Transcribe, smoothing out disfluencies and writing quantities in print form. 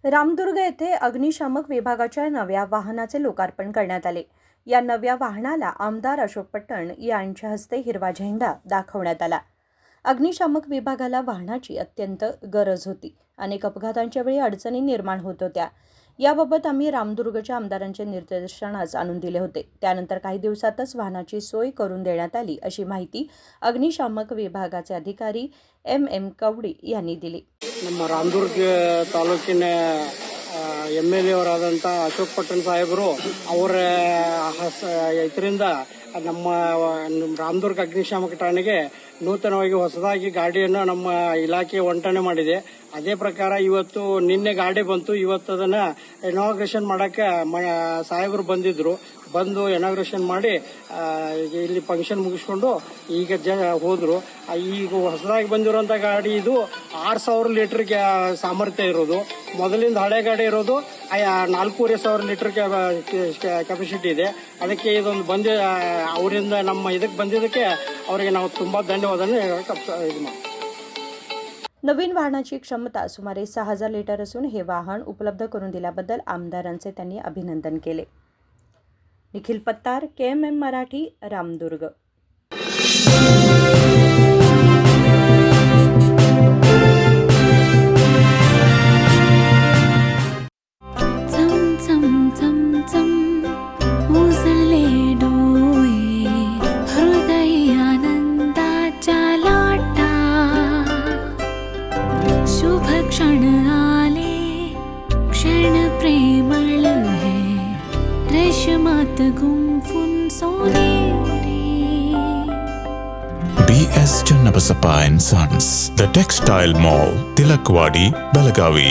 रामदुर्ग येथे अग्निशामक विभागाच्या नव्या वाहनाचे लोकार्पण करण्यात आले. या नव्या वाहनाला आमदार अशोक पट्टण यांच्या हस्ते हिरवा झेंडा दाखवण्यात आला. अग्निशामक विभागाला वाहनाची अत्यंत गरज होती. अनेक अपघातांच्या वेळी अडचणी निर्माण होत होत्या. याबाबत आम्ही रामदुर्गच्या आमदारांचे निर्देशनास आणून दिले होते. त्यानंतर काही दिवसातच वाहनाची सोय करून देण्यात आली, अशी माहिती अग्निशामक विभागाचे अधिकारी एम कवडी यांनी दिली. ನಮ್ಮ ರಾಮದುರ್ಗ ತಾಲೂಕಿನ MLA ಅವರಾದಂಥ ಅಶೋಕ್ ಪಟ್ಟಣ್ ಸಾಹೇಬರು ಅವರ ಇದರಿಂದ ನಮ್ಮ ರಾಮದುರ್ಗ ಅಗ್ನಿಶಾಮಕ ಠಾಣೆಗೆ ನೂತನವಾಗಿ ಹೊಸದಾಗಿ ಗಾಡಿಯನ್ನು ನಮ್ಮ ಇಲಾಖೆ ವಂಟನೆ ಮಾಡಿದೆ. ಅದೇ ಪ್ರಕಾರ ಇವತ್ತು ನಿನ್ನೆ ಗಾಡಿ ಬಂತು. ಇವತ್ತು ಅದನ್ನ ಇನಾಗ್ರೇಷನ್ ಮಾಡಕ್ಕೆ ಸಾಹೇಬರು ಬಂದು ಇನಾಗ್ರೇಷನ್ ಮಾಡಿ ಇಲ್ಲಿ ಫಂಕ್ಷನ್ ಮುಗಿಸ್ಕೊಂಡು ಈಗ ಹೋದ್ರು. ಈಗ ಹೊಸದಾಗಿ ಬಂದಿರುವಂತ ಗಾಡಿ ಇದು 6,000 ಲೀಟರ್ ಸಾಮರ್ಥ್ಯ ಇರೋದು. ಮೊದಲಿಂದ ಹಳೆ ಗಾಡಿ ಇರೋದು 4,500 ಲೀಟರ್ ಕೆಪಾಸಿಟಿ ಇದೆ. ಅದಕ್ಕೆ ಇದೊಂದು ಅವರಿಂದ ನಮ್ಮ ಇದಕ್ಕೆ ಬಂದಿದ್ದಕ್ಕೆ ಅವರಿಗೆ ನಾವು ತುಂಬಾ ಧನ್ಯವಾದ ಇದು ಮಾಡ್ತೀವಿ. नवीन वाहनाची क्षमता सुमारे 6,000 लिटर असून हे वाहन उपलब्ध करून दिल्याबद्दल आमदारांचे त्यांनी अभिनंदन केले. निखिल पत्तार, KMM मराठी, रामदुर्ग. क्षण आले क्षण प्रेमळ है रेशमात गुंफून सोनेरी. BS Channabasappa and Sons, The Textile Mall, Tilakwadi, Belagavi.